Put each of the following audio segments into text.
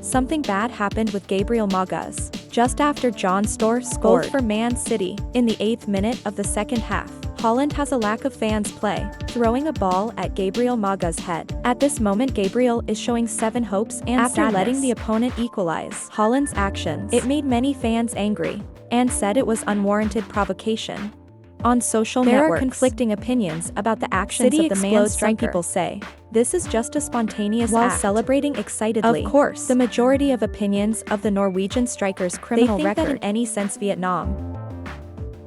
Something bad happened with Gabriel Magalhaes. Just after John Stones scored for Man City in the 8th minute of the second half, Haaland has a lack of fans play, throwing a ball at Gabriel Magalhaes' head. At this moment Gabriel is showing 7 hopes and after letting the opponent equalize. Haaland's actions, it made many fans angry, and said it was unwarranted provocation. On social networks, there are conflicting opinions about the actions of the Man striker. Some people say, this is just a spontaneous act, while celebrating excitedly. Of course, the majority of opinions of the Norwegian striker's criminal record that in any sense Vietnam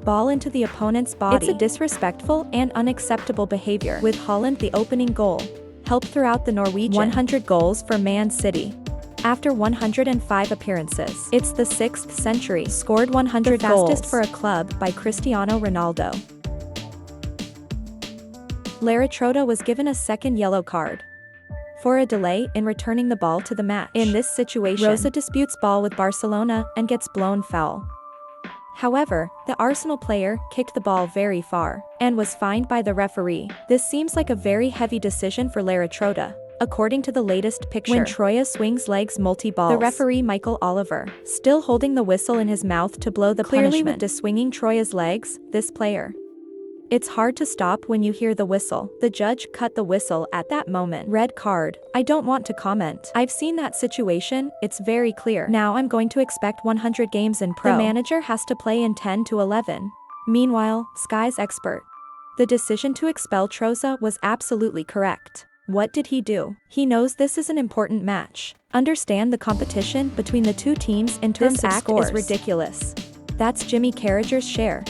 ball into the opponent's body. It's a disrespectful and unacceptable behavior. With Haaland the opening goal, helped throughout the Norwegian 100 goals for Man City. After 105 appearances, it's the 6th century, scored 100 goals, fastest for a club by Cristiano Ronaldo. Trossard was given a second yellow card for a delay in returning the ball to the match. In this situation, Rosa disputes ball with Barcelona and gets blown foul. However, the Arsenal player kicked the ball very far and was fined by the referee. This seems like a very heavy decision for Trossard. According to the latest picture, when Troya swings legs multi-balls, the referee Michael Oliver, still holding the whistle in his mouth to blow the punishment. With swinging Troya's legs, this player. It's hard to stop when you hear the whistle. The judge cut the whistle at that moment. Red card. I don't want to comment. I've seen that situation, it's very clear. Now I'm going to expect 100 games in pro. The manager has to play in 10 to 11. Meanwhile, Sky's expert. The decision to expel Trossard was absolutely correct. What did he do? He knows this is an important match. Understand the competition between the two teams in terms of scores is ridiculous. That's Jimmy Carragher's share.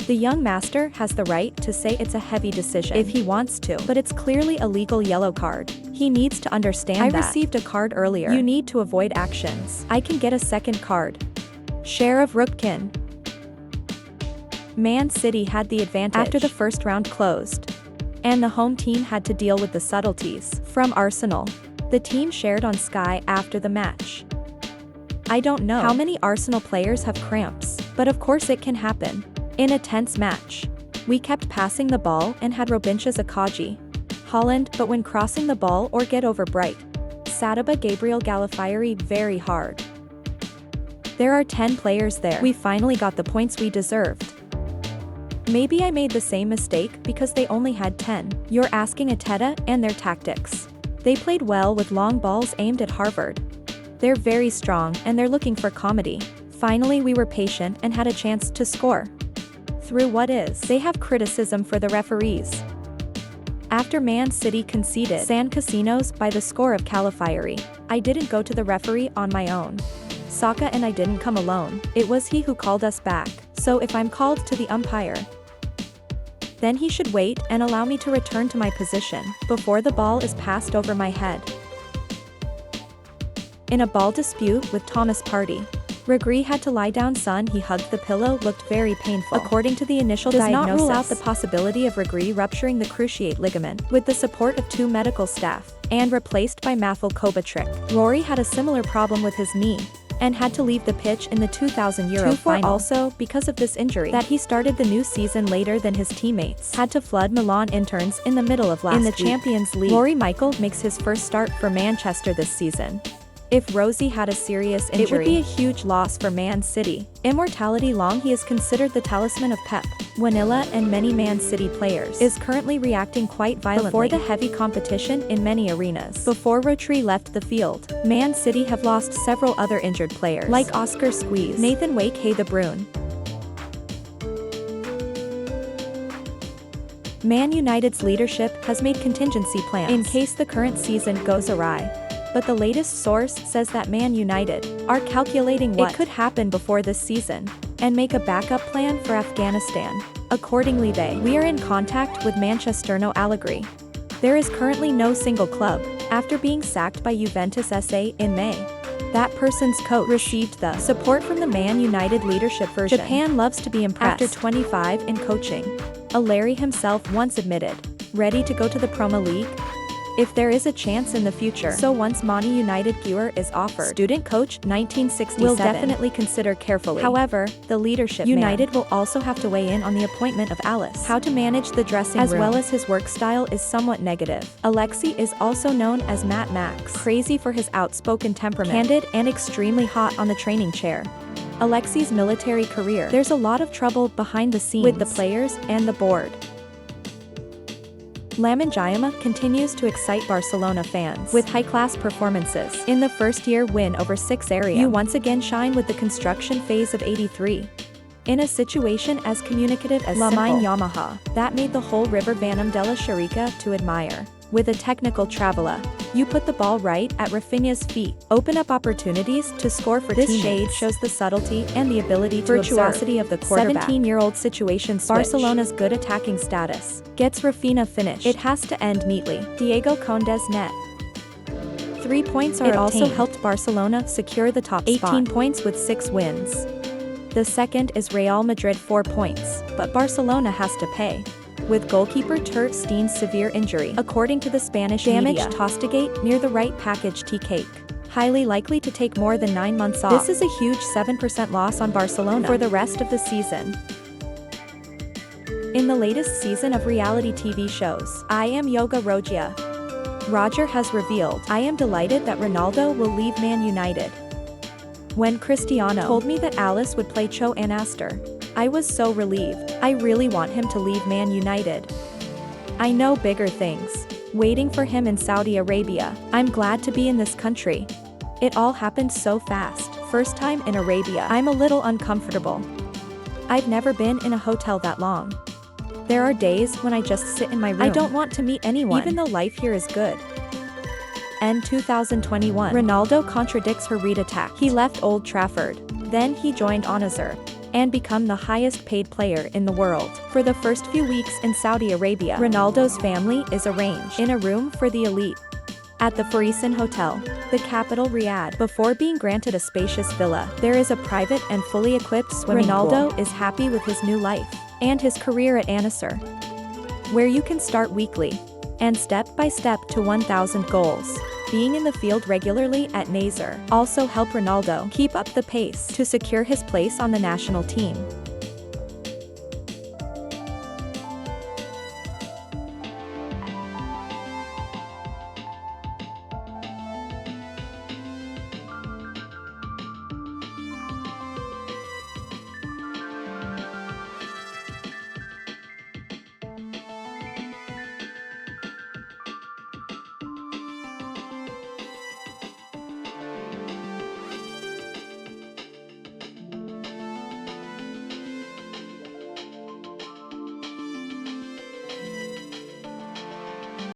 The young master has the right to say it's a heavy decision if he wants to, but it's clearly a legal yellow card. He needs to understand that. I received a card earlier. You need to avoid actions. I can get a second card. Share of Rookkin. Man City had the advantage after the first round closed, and the home team had to deal with the subtleties from Arsenal. The team shared on Sky after the match. I don't know how many Arsenal players have cramps, but of course it can happen. In a tense match, we kept passing the ball and had Robinch's Akaji, Haaland, but when crossing the ball or get over Bright, Sadaba Gabriel Gallifiri very hard. There are 10 players there. We finally got the points we deserved. Maybe I made the same mistake because they only had 10. You're asking Ateta and their tactics. They played well with long balls aimed at Harvard. They're very strong and they're looking for comedy. Finally we were patient and had a chance to score. Through what is. They have criticism for the referees. After Man City conceded San Casinos by the score of Calafiori, I didn't go to the referee on my own. Saka and I didn't come alone. It was he who called us back. So if I'm called to the umpire, then he should wait and allow me to return to my position before the ball is passed over my head. In a ball dispute with Thomas Partey, Regri had to lie down. He hugged the pillow, looked very painful. According to the initial diagnosis, does not rule out the possibility of Regri rupturing the cruciate ligament with the support of 2 medical staff, and replaced by Matthel Kovacic. Rory had a similar problem with his knee, and had to leave the pitch in the 2000 Euro final. Also, because of this injury, that he started the new season later than his teammates. Had to flood Milan interns in the middle of last week. In the Champions League, Rory Michael makes his first start for Manchester this season. If Rosie had a serious injury, it would be a huge loss for Man City. Immortality long he is considered the talisman of Pep, Wanilla and many Man City players, is currently reacting quite violently before the heavy competition in many arenas. Before Rotary left the field, Man City have lost several other injured players, like Oscar Squeeze, Nathan Wake, Hey De Bruyne. Man United's leadership has made contingency plans in case the current season goes awry. But the latest source says that Man United are calculating what could happen before this season, and make a backup plan for Afghanistan. Accordingly we are in contact with Manchester Allegri. There is currently no single club, after being sacked by Juventus SA in May. That person's coach received the support from the Man United leadership version. Japan loves to be impressed. After 25 in coaching, Larry himself once admitted, ready to go to the Premier League. if there is a chance in the future. So once Mani United Gewer is offered, student coach 1967 will definitely consider carefully. However, the leadership United will also have to weigh in on the appointment of Alice. How to manage the dressing room as well as his work style is somewhat negative. Alexi is also known as Matt Max, crazy for his outspoken temperament, candid and extremely hot on the training chair. Alexi's military career. There's a lot of trouble behind the scenes with the players and the board. Lamine Jammeh continues to excite Barcelona fans with high-class performances. In the first-year win over 6 area, you once again shine with the construction phase of 83. In a situation as communicative as Lamine Jammeh, that made the whole River Vanum della Sharika to admire. With a technical traveler, you put the ball right at Rafinha's feet, open up opportunities to score for teammates. This shade shows the subtlety and the ability to virtuosity of the quarterback. 17-year-old situation switch. Barcelona's good attacking status gets Rafinha finished. It has to end neatly. Diego Conde's net. 3 points are obtained. It also helped Barcelona secure the top 18 points with 6 wins. The second is Real Madrid 4 points, but Barcelona has to pay. With goalkeeper Ter Stegen's severe injury, according to the Spanish media, Tostigate near the right package T-cake. Highly likely to take more than 9 months off. This is a huge 7% loss on Barcelona for the rest of the season. In the latest season of reality TV shows, I Am Yoga Rogia, Roger has revealed, I am delighted that Ronaldo will leave Man United. When Cristiano told me that Alice would play Cho Anaster, I was so relieved. I really want him to leave Man United. I know bigger things waiting for him in Saudi Arabia. I'm glad to be in this country. It all happened so fast. First time in Arabia. I'm a little uncomfortable. I've never been in a hotel that long. There are days when I just sit in my room. I don't want to meet anyone, even though life here is good. End 2021. Ronaldo contradicts her read attack. He left Old Trafford. Then he joined Al-Nassr and become the highest paid player in the world. For the first few weeks in Saudi Arabia, Ronaldo's family is arranged in a room for the elite at the Farisin Hotel, the capital Riyadh. Before being granted a spacious villa, there is a private and fully equipped swimming pool. Ronaldo is happy with his new life and his career at Al-Nassr, where you can start weekly and step by step to 1,000 goals. Being in the field regularly at Nasr also helped Ronaldo keep up the pace to secure his place on the national team.